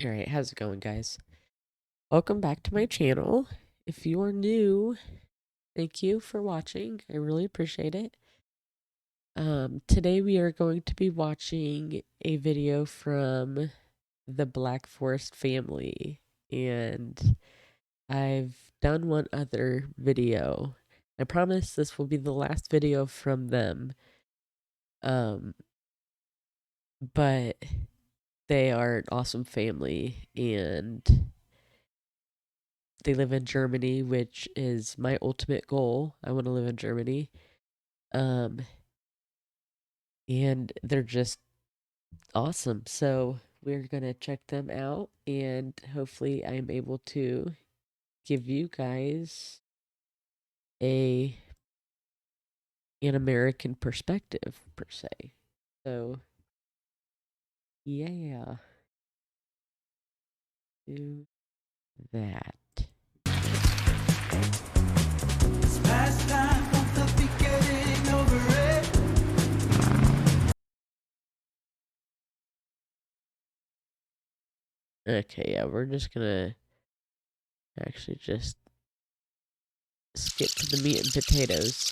Alright, how's it going, guys? Welcome back to my channel. If you are new, thank you for watching. I really appreciate it. Today we are going to be watching a video from the Black Forest family, and I've done one other video. I promise this will be the last video from them. But they are an awesome family, and they live in Germany, which is my ultimate goal. I want to live in Germany. Um, and they're just awesome. So we're going to check them out, and hopefully I'm able to give you guys a an American perspective per se. So yeah, do that. It's past time, won't be getting over it. Okay, yeah, we're just gonna actually just skip to the meat and potatoes.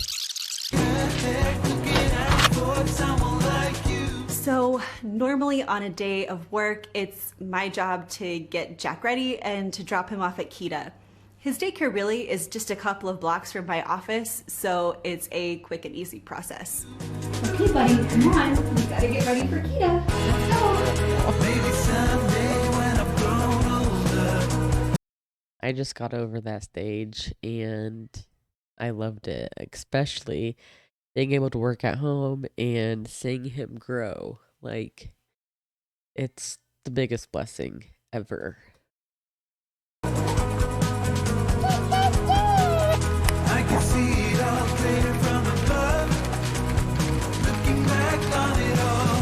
So, normally on a day of work, it's my job to get Jack ready and to drop him off at Kita. His daycare really is just a couple of blocks from my office, so it's a quick and easy process. Okay, buddy, come on. We gotta get ready for Kita. Let's go. Maybe someday when I've grown older. I just got over that stage and I loved it, especially being able to work at home and seeing him grow. Like, it's the biggest blessing ever. I can see it all clear from above. Looking back on it all,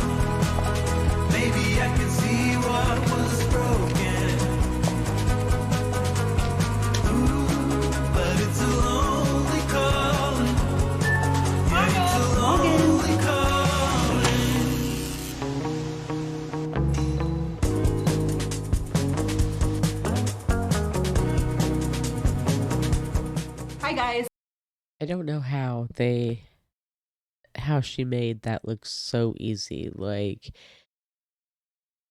maybe I can see what was broken. Ooh, but it's a lonely calling. Yeah, it's a lonely calling. Hi, guys. I don't know how she made that look so easy. Like,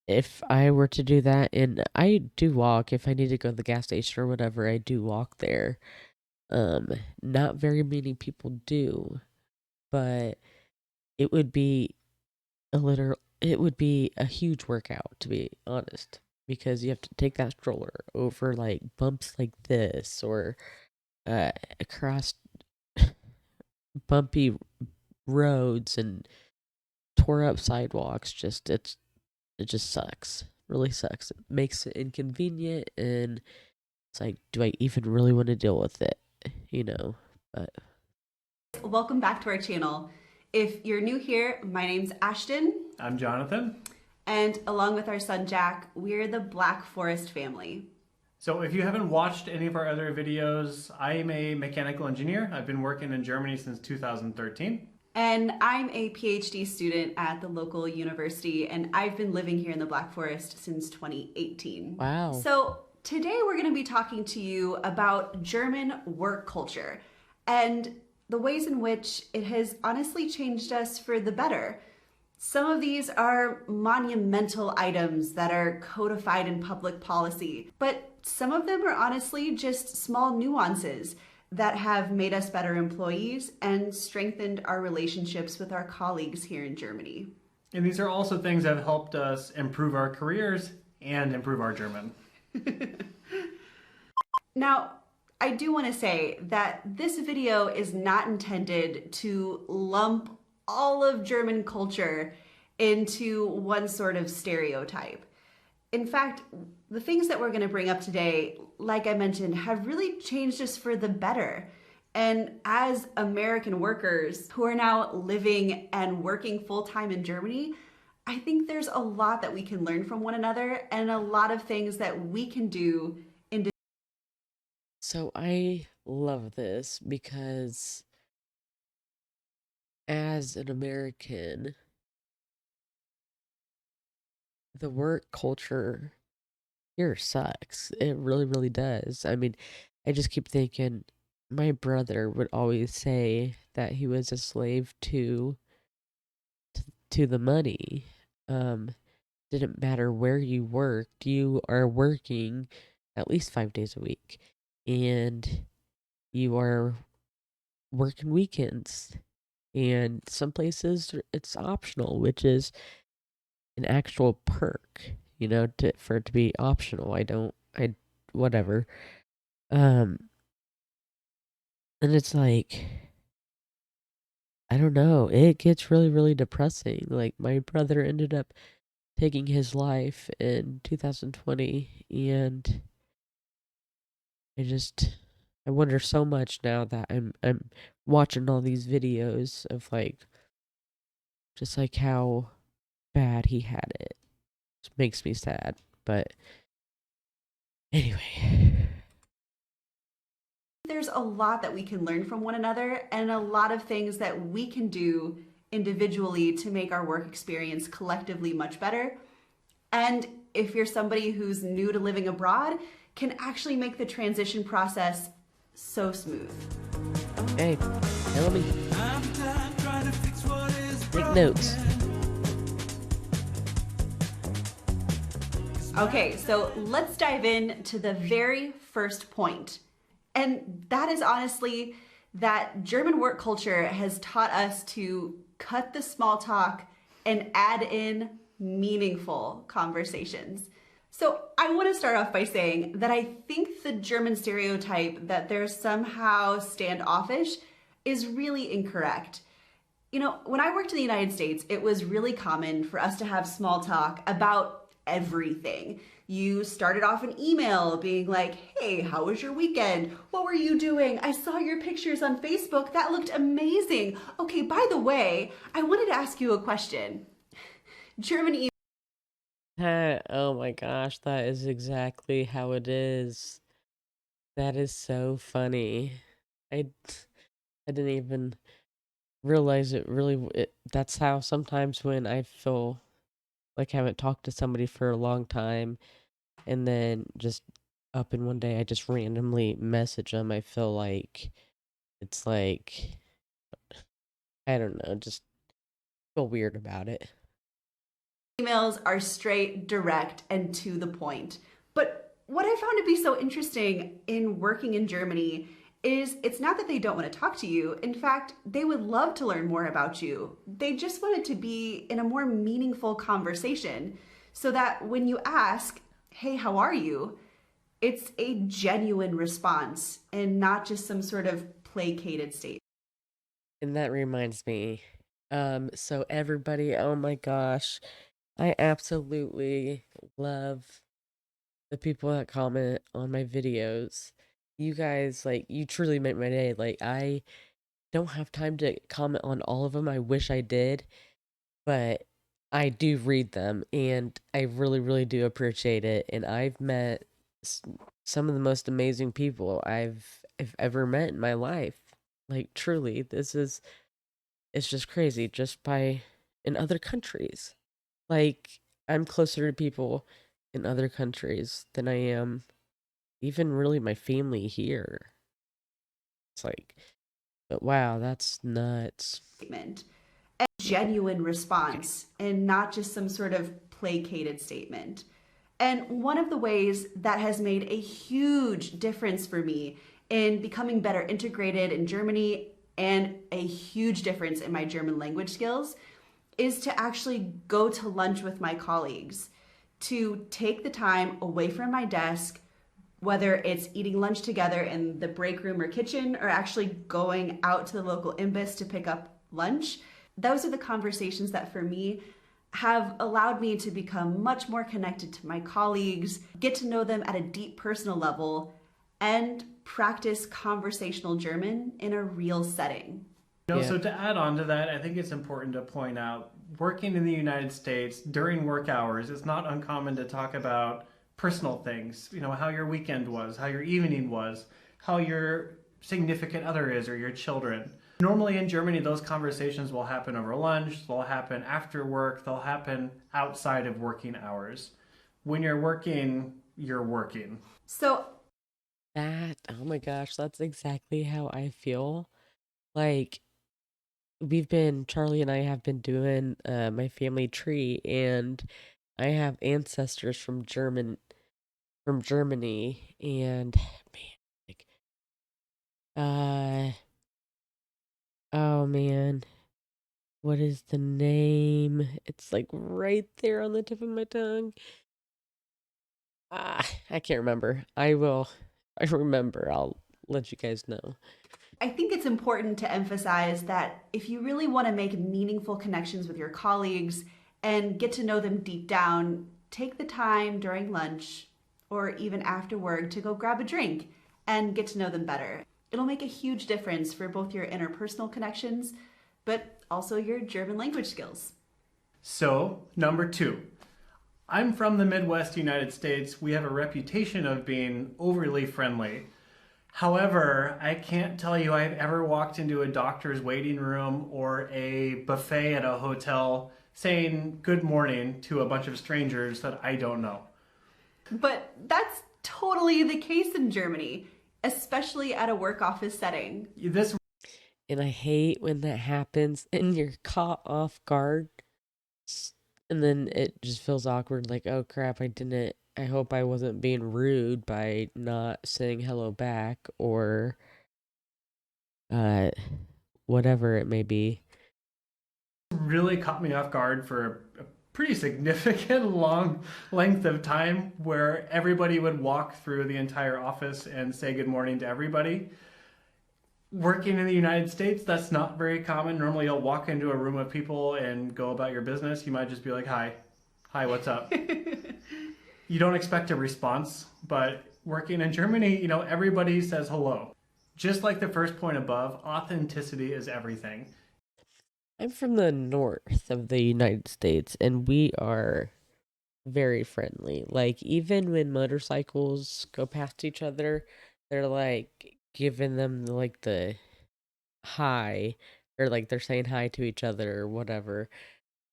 if I were to do that, and I do walk, if I need to go to the gas station or whatever, I do walk there. Not very many people do, but it would be it would be a huge workout, to be honest, because you have to take that stroller over like bumps like this, or across bumpy roads and tore up sidewalks. It just sucks. Really sucks. It makes it inconvenient, and it's like, do I even really want to deal with it? You know, but Welcome back to our channel. If you're new here, my name's Ashton. I'm Jonathan. And along with our son Jack, we're the Black Forest family. So if you haven't watched any of our other videos, I am a mechanical engineer. I've been working in Germany since 2013. And I'm a PhD student at the local university, and I've been living here in the Black Forest since 2018. wow. So today we're going to be talking to you about German work culture and the ways in which it has honestly changed us for the better. Some of these are monumental items that are codified in public policy, but some of them are honestly just small nuances that have made us better employees and strengthened our relationships with our colleagues here in Germany. And these are also things that have helped us improve our careers and improve our German. Now, I do want to say that this video is not intended to lump all of German culture into one sort of stereotype. In fact, the things that we're going to bring up today, like I mentioned, have really changed us for the better. And as American workers who are now living and working full-time in Germany, I think there's a lot that we can learn from one another and a lot of things that we can do in. So I love this because as an American, the work culture here sucks. It really, really does. I mean, I just keep thinking my brother would always say that he was a slave to the money. Um, didn't matter where you worked, you are working at least 5 days a week, and you are working weekends. And some places it's optional, which is an actual perk, for it to be optional. Whatever. Um, and it's like, I don't know, it gets really, really depressing. Like, my brother ended up taking his life in 2020, and I wonder so much now that I'm watching all these videos of like just like how bad he had it. It makes me sad. But anyway. There's a lot that we can learn from one another and a lot of things that we can do individually to make our work experience collectively much better. And if you're somebody who's new to living abroad, can actually make the transition process so smooth. Hey, tell me. Take notes. Okay, so let's dive in to the very first point. And that is honestly that German work culture has taught us to cut the small talk and add in meaningful conversations. So I want to start off by saying that I think the German stereotype that they're somehow standoffish is really incorrect. When I worked in the United States, it was really common for us to have small talk about everything. You started off an email being like, hey, how was your weekend? What were you doing? I saw your pictures on Facebook. That looked amazing. Okay, by the way, I wanted to ask you a question. German email. Oh my gosh, that is exactly how it is. That is so funny. I didn't even realize it really. That's how sometimes when I feel like I haven't talked to somebody for a long time, and then just up in one day I just randomly message them. I feel like it's like, I don't know, just feel weird about it. Emails are straight, direct, and to the point. But what I found to be so interesting in working in Germany is it's not that they don't want to talk to you. In fact, they would love to learn more about you. They just want it to be in a more meaningful conversation so that when you ask, hey, how are you? It's a genuine response and not just some sort of placated statement. And that reminds me, so everybody, oh my gosh, I absolutely love the people that comment on my videos. You guys, like, you truly make my day. Like, I don't have time to comment on all of them. I wish I did, but I do read them, and I really, really do appreciate it. And I've met some of the most amazing people I've ever met in my life. Like, truly, it's just crazy. Just by in other countries, like, I'm closer to people in other countries than I am even really my family here. It's like, but wow, that's nuts. A genuine response and not just some sort of placated statement. And one of the ways that has made a huge difference for me in becoming better integrated in Germany and a huge difference in my German language skills is to actually go to lunch with my colleagues, to take the time away from my desk, whether it's eating lunch together in the break room or kitchen or actually going out to the local imbus to pick up lunch. Those are the conversations that for me have allowed me to become much more connected to my colleagues, get to know them at a deep personal level, and practice conversational German in a real setting. So to add on to that, I think it's important to point out, working in the United States during work hours, it's not uncommon to talk about personal things, how your weekend was, how your evening was, how your significant other is, or your children. Normally in Germany, those conversations will happen over lunch, they'll happen after work, they'll happen outside of working hours. When you're working you're working. So Oh my gosh, that's exactly how I feel. Like, Charlie and I have been doing my family tree, and I have ancestors from Germany, and man, like, uh, oh man, what is the name? It's like right there on the tip of my tongue. I can't remember. I remember. I'll let you guys know. I think it's important to emphasize that if you really want to make meaningful connections with your colleagues and get to know them deep down, take the time during lunch or even after work to go grab a drink and get to know them better. It'll make a huge difference for both your interpersonal connections, but also your German language skills. So, number 2. I'm from the Midwest United States. We have a reputation of being overly friendly. However, I can't tell you I've ever walked into a doctor's waiting room or a buffet at a hotel saying good morning to a bunch of strangers that I don't know. But that's totally the case in Germany, especially at a work office setting. This And I hate when that happens and you're caught off guard. And then it just feels awkward, like, oh crap, I hope I wasn't being rude by not saying hello back, or uh, whatever it may be. really caught me off guard for a pretty significant long length of time where everybody would walk through the entire office and say good morning to everybody. Working in the United States, that's not very common. Normally, you'll walk into a room of people and go about your business. You might just be like, hi, what's up? You don't expect a response, but working in Germany, everybody says hello. Just like the first point above, authenticity is everything. I'm from the north of the United States, and we are very friendly. Like, even when motorcycles go past each other, they're like giving them like the hi, or like they're saying hi to each other or whatever.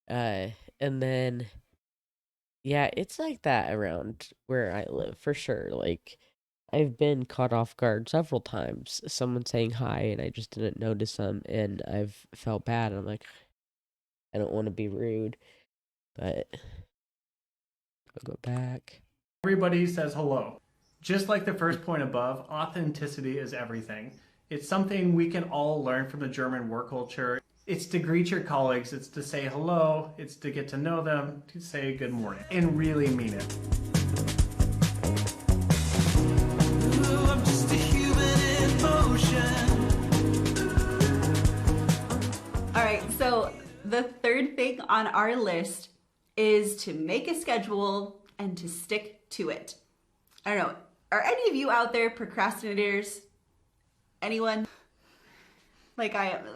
Uh, and then yeah, it's like that around where I live for sure. Like, I've been caught off guard several times. Someone saying hi and I just didn't notice them, and I've felt bad. I'm like, I don't want to be rude, but I'll go back. Everybody says hello. Just like the first point above, authenticity is everything. It's something we can all learn from the German work culture. It's to greet your colleagues, it's to say hello, it's to get to know them, to say good morning, and really mean it. Ooh, I'm just a human in motion. All right, so the third thing on our list is to make a schedule and to stick to it. I don't know, are any of you out there procrastinators? Anyone? Like I am,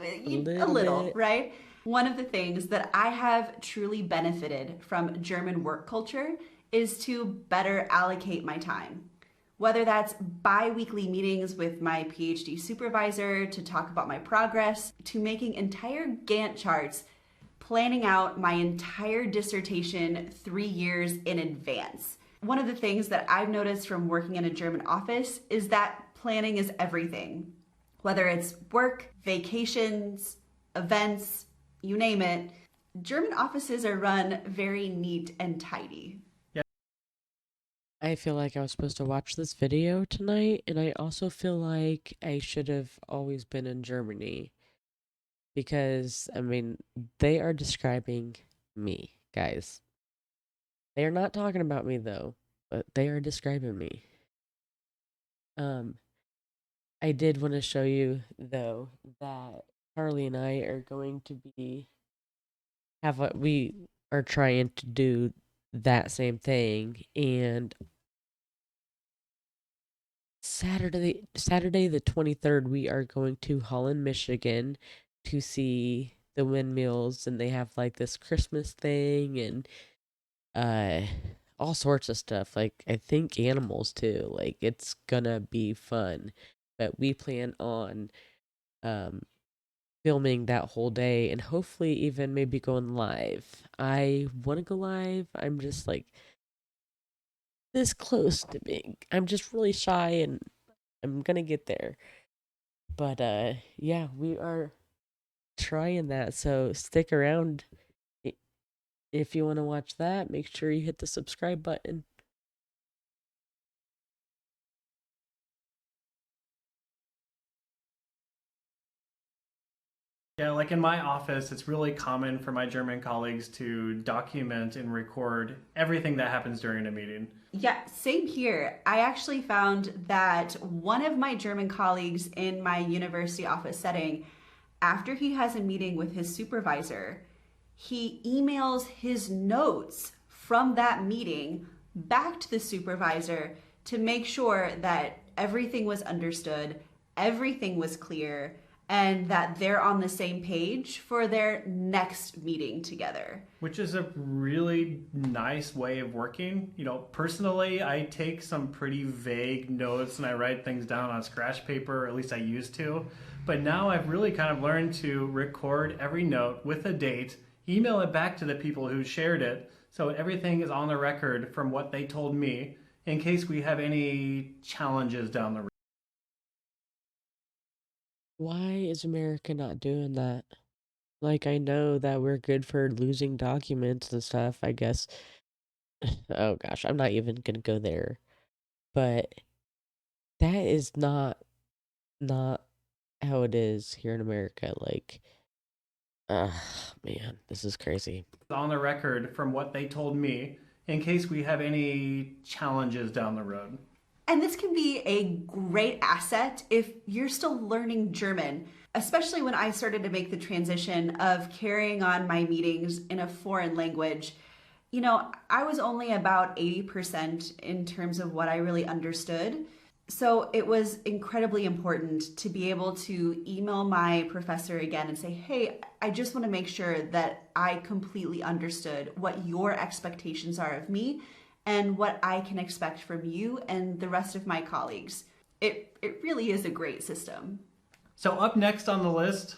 a little, bit. right? One of the things that I have truly benefited from German work culture is to better allocate my time. Whether that's bi-weekly meetings with my PhD supervisor to talk about my progress, to making entire Gantt charts, planning out my entire dissertation 3 years in advance. One of the things that I've noticed from working in a German office is that planning is everything. Whether it's work, vacations, events, you name it, German offices are run very neat and tidy. I feel like I was supposed to watch this video tonight, and I also feel like I should have always been in Germany, because, I mean, they are describing me, guys. They are not talking about me though, but they are describing me. Um, I did want to show you though that Charlie and I are going to we are trying to do that same thing, and Saturday the 23rd we are going to Holland, Michigan to see the windmills, and they have like this Christmas thing, and uh all sorts of stuff, like I think animals too. Like, it's gonna be fun, but we plan on um filming that whole day, and hopefully even maybe going live. I want to go live. I'm just like, this close to being. I'm just really shy and I'm gonna get there. But yeah, we are trying that. So stick around. If you want to watch that, make sure you hit the subscribe button. Yeah, like in my office, it's really common for my German colleagues to document and record everything that happens during a meeting. Yeah, same here. I actually found that one of my German colleagues in my university office setting, after he has a meeting with his supervisor, he emails his notes from that meeting back to the supervisor to make sure that everything was understood, everything was clear, and that they're on the same page for their next meeting together. Which is a really nice way of working. Personally, I take some pretty vague notes and I write things down on scratch paper, or at least I used to. But now I've really kind of learned to record every note with a date, email it back to the people who shared it, so everything is on the record from what they told me in case we have any challenges down the road. Why is America not doing that? Like, I know that we're good for losing documents and stuff, I guess. Oh gosh, I'm not even gonna go there. But that is not how it is here in America. Like, man, this is crazy. On the record from what they told me in case we have any challenges down the road. And this can be a great asset if you're still learning German, especially when I started to make the transition of carrying on my meetings in a foreign language. I was only about 80% in terms of what I really understood. So it was incredibly important to be able to email my professor again and say, hey, I just want to make sure that I completely understood what your expectations are of me and what I can expect from you and the rest of my colleagues. It really is a great system. So up next on the list,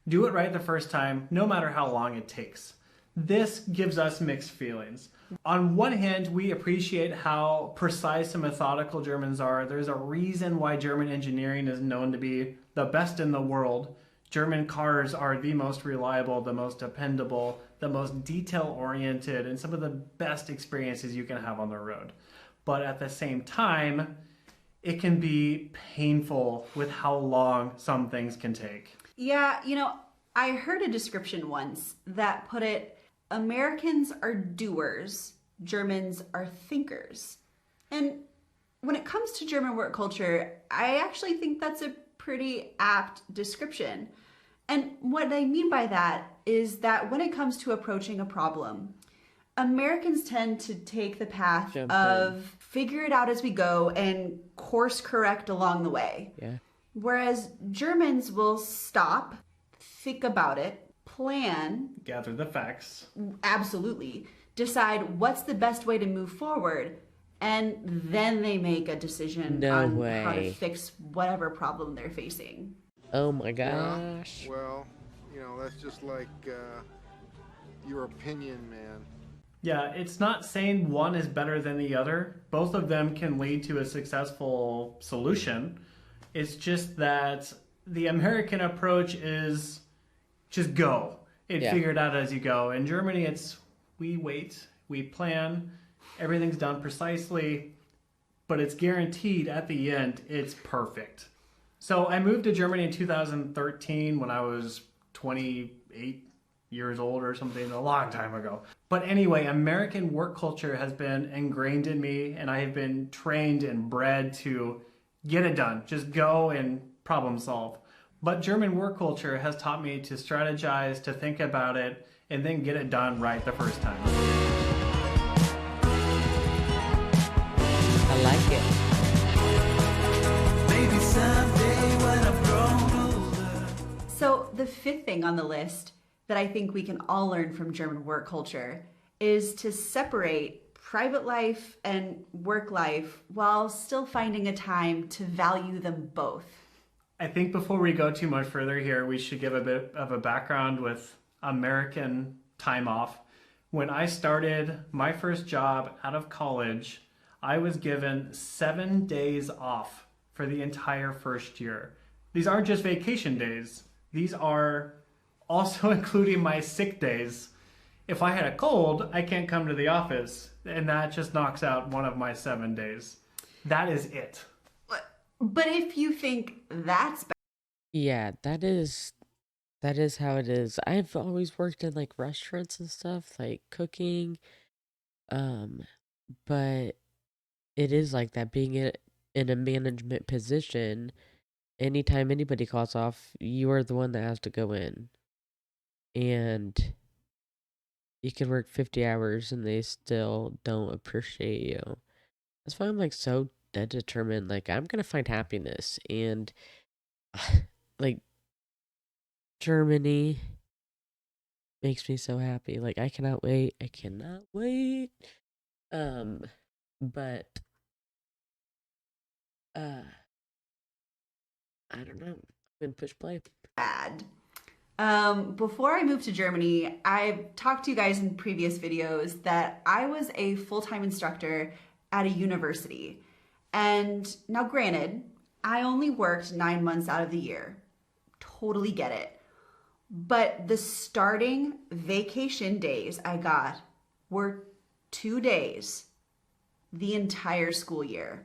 do it right the first time, no matter how long it takes. This gives us mixed feelings. On one hand, we appreciate how precise and methodical Germans are. There's a reason why German engineering is known to be the best in the world. German cars are the most reliable, the most dependable, the most detail-oriented, and some of the best experiences you can have on the road. But at the same time, it can be painful with how long some things can take. Yeah, I heard a description once that put it, Americans are doers, Germans are thinkers. And when it comes to German work culture, I actually think that's a pretty apt description. And what I mean by that is that when it comes to approaching a problem, Americans tend to take the path of figure it out as we go and course correct along the way. Yeah. Whereas Germans will stop, think about it, plan, Gather the facts. absolutely, decide what's the best way to move forward, and then they make a decision on how to fix whatever problem they're facing. Oh my gosh. Well, that's just like your opinion, man. Yeah, it's not saying one is better than the other. Both of them can lead to a successful solution. It's just that the American approach is just go. Figure it out as you go. In Germany, it's we wait, we plan, everything's done precisely, but it's guaranteed at the end it's perfect. So I moved to Germany in 2013 when I was 28 years old or something, a long time ago. But anyway, American work culture has been ingrained in me, and I have been trained and bred to get it done. Just go and problem solve. But German work culture has taught me to strategize, to think about it, and then get it done right the first time. I like it. Maybe someday when I've grown older. So the fifth thing on the list that I think we can all learn from German work culture is to separate private life and work life while still finding a time to value them both. I think before we go too much further here, we should give a bit of a background with American time off. When I started my first job out of college, I was given 7 days off for the entire first year. These aren't just vacation days. These are also including my sick days. If I had a cold, I can't come to the office, and that just knocks out one of my 7 days. That is it. But if you think that's bad, Yeah, that is how it is. I've always worked in like restaurants and stuff, like cooking. Um, but it is like that being in a management position. Anytime anybody calls off, you are the one that has to go in. And you could work 50 hours and they still don't appreciate you. That's why I'm like so dead determined. Like, I'm gonna find happiness. And like, Germany makes me so happy. Like, I cannot wait. I cannot wait. Um, but, uh, I don't know. I'm gonna push play. bad. Before I moved to Germany, I've talked to you guys in previous videos that I was a full-time instructor at a university. And now granted, I only worked 9 months out of the year. Totally get it. But the starting vacation days I got were 2 days the entire school year.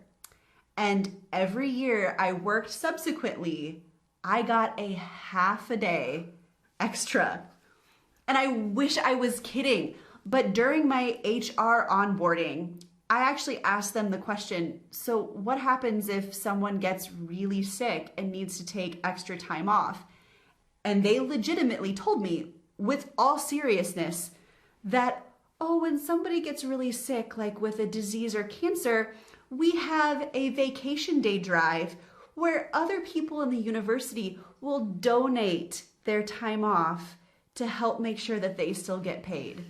And every year I worked subsequently, I got a half a day extra. And I wish I was kidding, but during my HR onboarding, I actually asked them the question, so what happens if someone gets really sick and needs to take extra time off? And they legitimately told me, with all seriousness, that, oh, when somebody gets really sick, like with a disease or cancer, we have a vacation day drive where other people in the university will donate their time off to help make sure that they still get paid.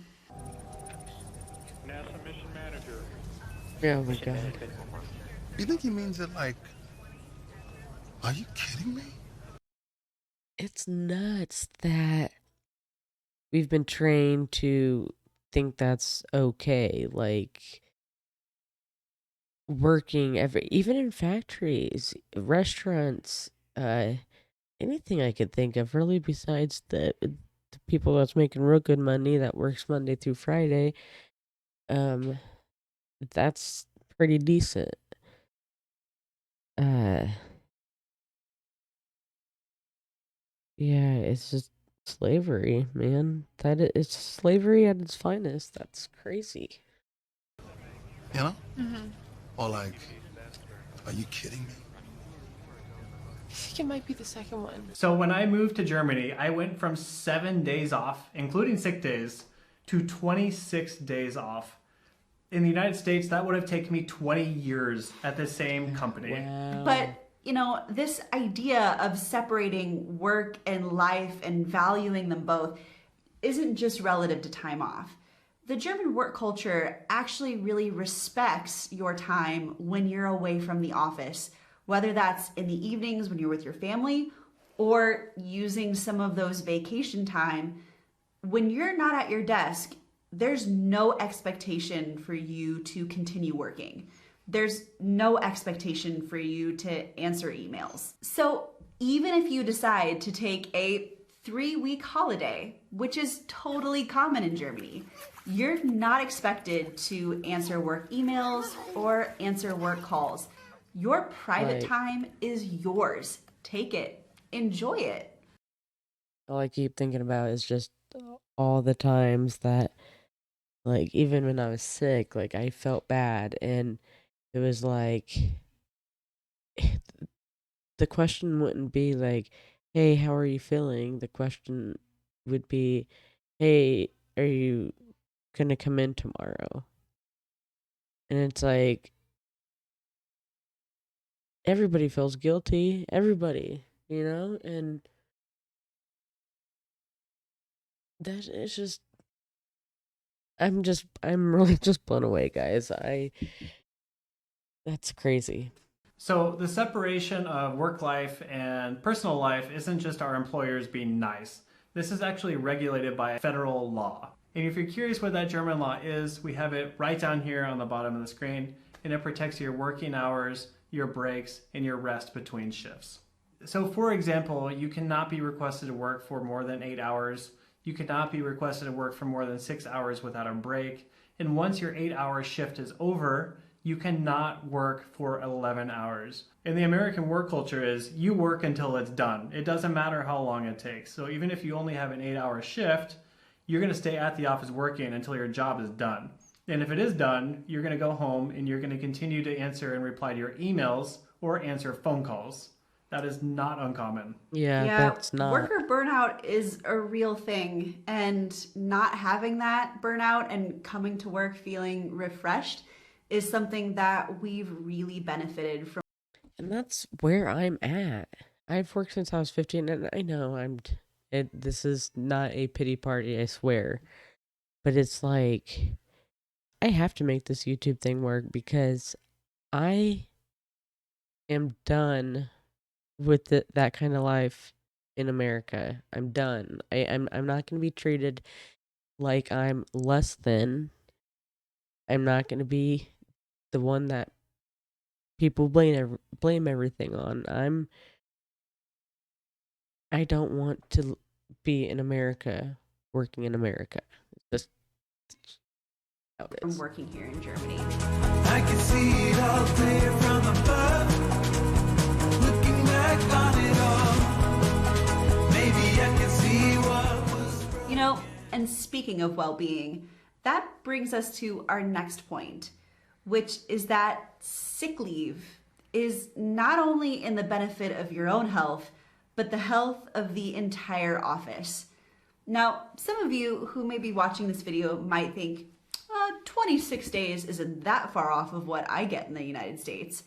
NASA mission manager. Oh my god. You think he means it like, are you kidding me? It's nuts that we've been trained to think that's okay. Like, working even in factories, restaurants, anything I could think of really besides the people that's making real good money that works Monday through Friday. That's pretty decent. Yeah, it's just slavery, man. It's slavery at its finest. That's crazy. You know? Or like, are you kidding me? I think it might be the second one. So when I moved to Germany, I went from 7 days off, including sick days, to 26 days off. In the United States, that would have taken me 20 years at the same company. Wow. But, you know, this idea of separating work and life and valuing them both isn't just relative to time off. The German work culture actually really respects your time when you're away from the office, whether that's in the evenings when you're with your family or using some of those vacation time. When you're not at your desk, there's no expectation for you to continue working. There's no expectation for you to answer emails. So even if you decide to take a 3-week holiday, which is totally common in Germany, you're not expected to answer work emails or answer work calls. Your private time is yours. Take it. Enjoy it. All I keep thinking about is just all the times that, like, even when I was sick, like, I felt bad, and it was like, the question wouldn't be like, hey, how are you feeling? The question would be, hey, are you gonna come in tomorrow? And it's like, everybody feels guilty. Everybody, you know? And that is just, I'm really just blown away, guys. That's crazy. So the separation of work life and personal life isn't just our employers being nice. This is actually regulated by federal law. And if you're curious what that German law is, we have it right down here on the bottom of the screen. and it protects your working hours, your breaks, and your rest between shifts. So for example, you cannot be requested to work for more than 8 hours. You cannot be requested to work for more than 6 hours without a break. And once your 8-hour shift is over, you cannot work for 11 hours. And the American work culture is you work until it's done. It doesn't matter how long it takes. So even if you only have an 8-hour shift, you're going to stay at the office working until your job is done. And if it is done, you're going to go home and you're going to continue to answer and reply to your emails or answer phone calls. That is not uncommon. Yeah, that's not. Worker burnout is a real thing, and not having that burnout and coming to work feeling refreshed is something that we've really benefited from. And that's where I'm at. I've worked since I was 15, and I know this is not a pity party, I swear. But it's like, I have to make this YouTube thing work because I am done with that kind of life in America. I'm done. I'm not going to be treated like I'm less than. I'm not going to be the one that people blame everything on. I don't want to be in America, working in America. It's just how it From is. working here in Germany. I can see it all clear from above. Looking back on it all, maybe I can see what was. You know, and speaking of well-being, that brings us to our next point, which is that sick leave is not only in the benefit of your own health, but the health of the entire office. Now, some of you who may be watching this video might think, 26 days isn't that far off of what I get in the United States.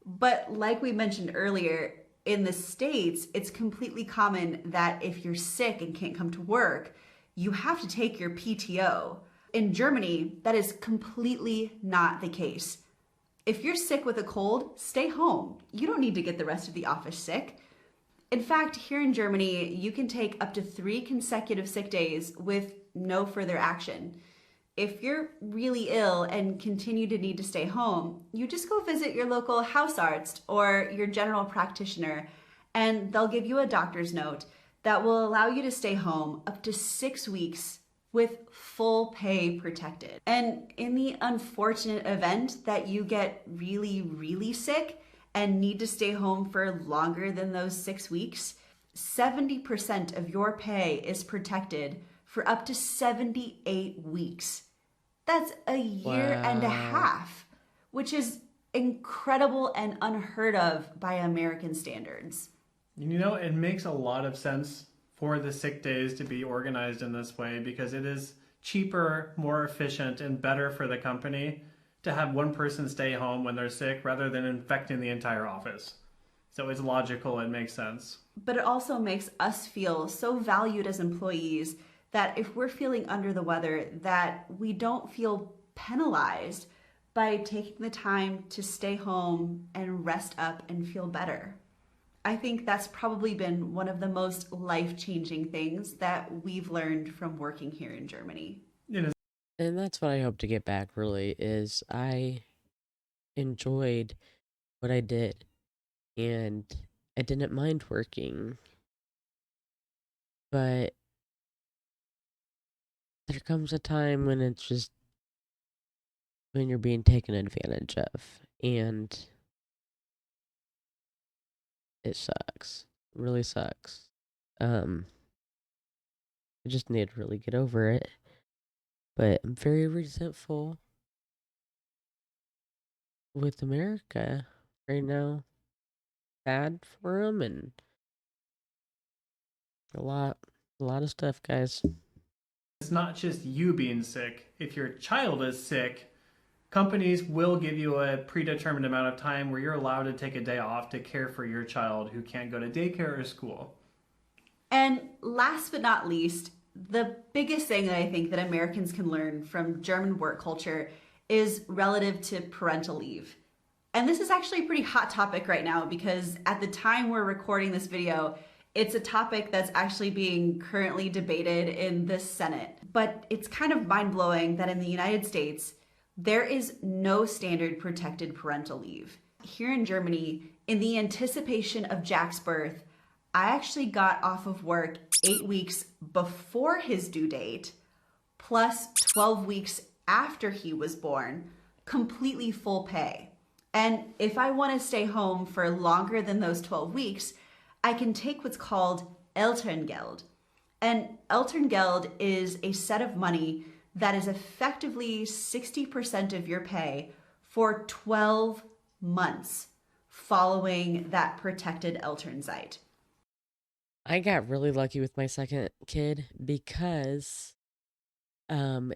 But like we mentioned earlier, in the States, it's completely common that if you're sick and can't come to work, you have to take your PTO. In Germany, that is completely not the case. If you're sick with a cold, stay home. You don't need to get the rest of the office sick. In fact, here in Germany, you can take up to 3 consecutive sick days with no further action. If you're really ill and continue to need to stay home, you just go visit your local Hausarzt or your general practitioner, and they'll give you a doctor's note that will allow you to stay home up to 6 weeks with full pay protected. And in the unfortunate event that you get really, really sick and need to stay home for longer than those 6 weeks, 70% of your pay is protected for up to 78 weeks. That's a year and a half, which is incredible and unheard of by American standards. You know, it makes a lot of sense for the sick days to be organized in this way because it is cheaper, more efficient, and better for the company to have one person stay home when they're sick rather than infecting the entire office. So it's logical, it makes sense. But it also makes us feel so valued as employees that if we're feeling under the weather, that we don't feel penalized by taking the time to stay home and rest up and feel better. I think that's probably been one of the most life-changing things that we've learned from working here in Germany. And that's what I hope to get back, really, is I enjoyed what I did, and I didn't mind working, but there comes a time when it's just, when you're being taken advantage of, and it sucks. It really sucks. I just need to really get over it. But I'm very resentful with America right now. Sad for them, and a lot of stuff, guys. It's not just you being sick. If your child is sick, companies will give you a predetermined amount of time where you're allowed to take a day off to care for your child who can't go to daycare or school. And last but not least, the biggest thing that I think that Americans can learn from German work culture is relative to parental leave. And this is actually a pretty hot topic right now because at the time we're recording this video, it's a topic that's actually being currently debated in the Senate. But it's kind of mind-blowing that in the United States, There is no standard protected parental leave. Here in Germany, in the anticipation of Jack's birth, I actually got off of work 8 weeks before his due date, plus 12 weeks after he was born, completely full pay. And if I want to stay home for longer than those 12 weeks, I can take what's called Elterngeld. And Elterngeld is a set of money that is effectively 60% of your pay for 12 months following that protected Elternzeit. I got really lucky with my second kid because um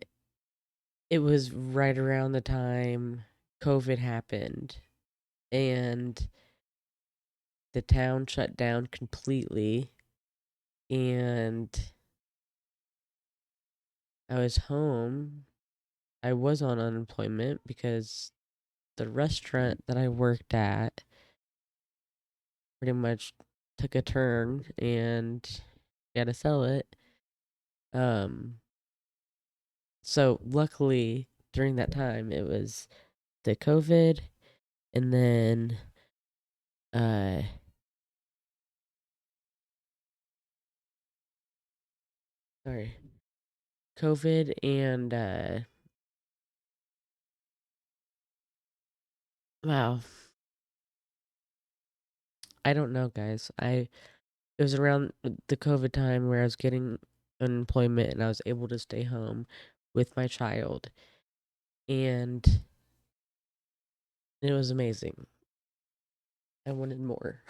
it was right around the time COVID happened and the town shut down completely, and I was home. I was on unemployment because the restaurant that I worked at pretty much took a turn and got to sell it. Um, so luckily during that time it was the COVID, and then uh sorry, COVID and wow, I don't know, guys. It was around the COVID time where I was getting unemployment and I was able to stay home with my child, and it was amazing. I wanted more.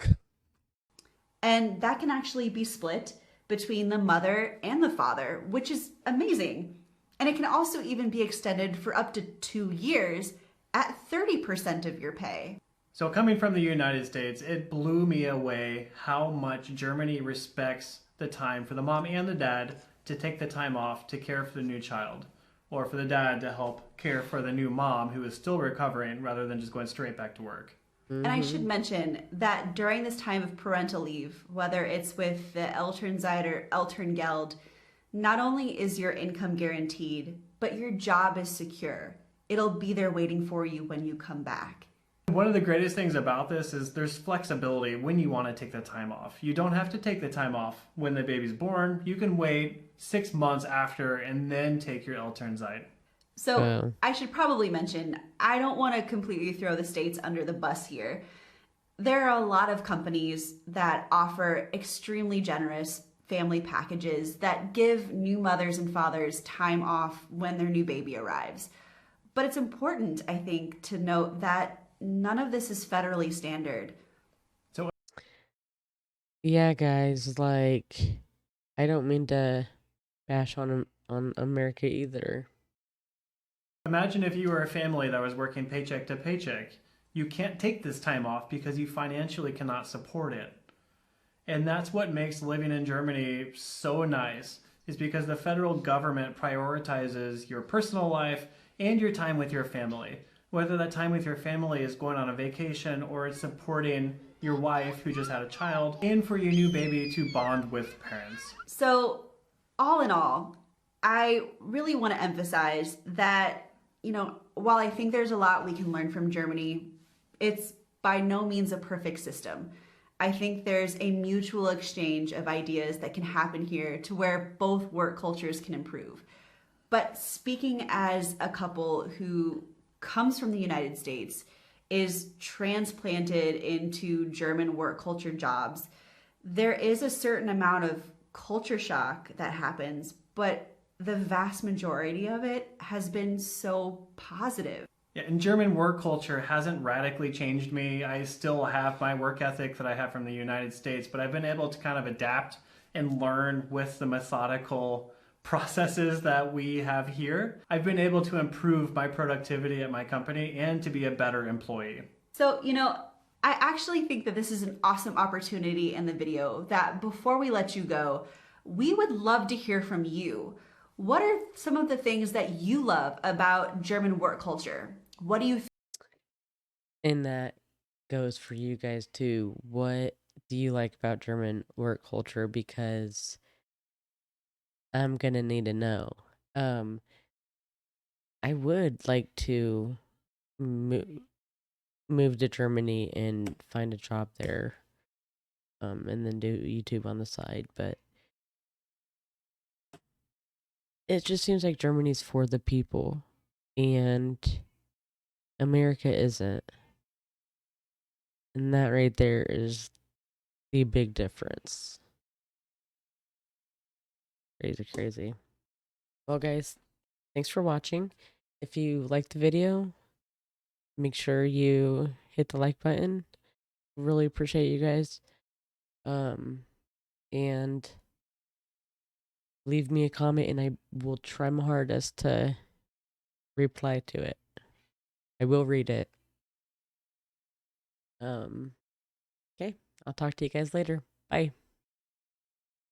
And that can actually be split between the mother and the father, which is amazing. And it can also even be extended for up to 2 years at 30% of your pay. So coming from the United States, it blew me away how much Germany respects the time for the mom and the dad to take the time off to care for the new child, or for the dad to help care for the new mom who is still recovering rather than just going straight back to work. And I should mention that during this time of parental leave, whether it's with the Elternzeit or Elterngeld, not only is your income guaranteed, but your job is secure. It'll be there waiting for you when you come back. One of the greatest things about this is there's flexibility when you want to take the time off. You don't have to take the time off when the baby's born. You can wait 6 months after and then take your Elternzeit. So Wow. I should probably mention, I don't want to completely throw the states under the bus here. There are a lot of companies that offer extremely generous family packages that give new mothers and fathers time off when their new baby arrives. But it's important, I think, to note that none of this is federally standard. Yeah, guys, like I don't mean to bash on America either. Imagine if you were a family that was working paycheck to paycheck. You can't take this time off because you financially cannot support it. And that's what makes living in Germany so nice, is because the federal government prioritizes your personal life and your time with your family. Whether that time with your family is going on a vacation or it's supporting your wife who just had a child, and for your new baby to bond with parents. So, all in all, I really want to emphasize that, while I think there's a lot we can learn from Germany, it's by no means a perfect system. I think there's a mutual exchange of ideas that can happen here to where both work cultures can improve. But speaking as a couple who comes from the United States, is transplanted into German work culture jobs, there is a certain amount of culture shock that happens, but the vast majority of it has been so positive. Yeah, and German work culture hasn't radically changed me. I still have my work ethic that I have from the United States, but I've been able to kind of adapt and learn with the methodical processes that we have here. I've been able to improve my productivity at my company and to be a better employee. So, I actually think that this is an awesome opportunity in the video that before we let you go, we would love to hear from you. What are some of the things that you love about German work culture? What do you think? And that goes for you guys too. What do you like about German work culture? Because I'm gonna need to know. Um, I would like to move to Germany and find a job there, and then do YouTube on the side, but it just seems like Germany's for the people, and America isn't. And that right there is the big difference. Crazy, crazy. Well, guys, thanks for watching. If you liked the video, make sure you hit the like button. Really appreciate you guys. And leave me a comment, and I will try my hardest to reply to it. I will read it. Okay, I'll talk to you guys later. Bye.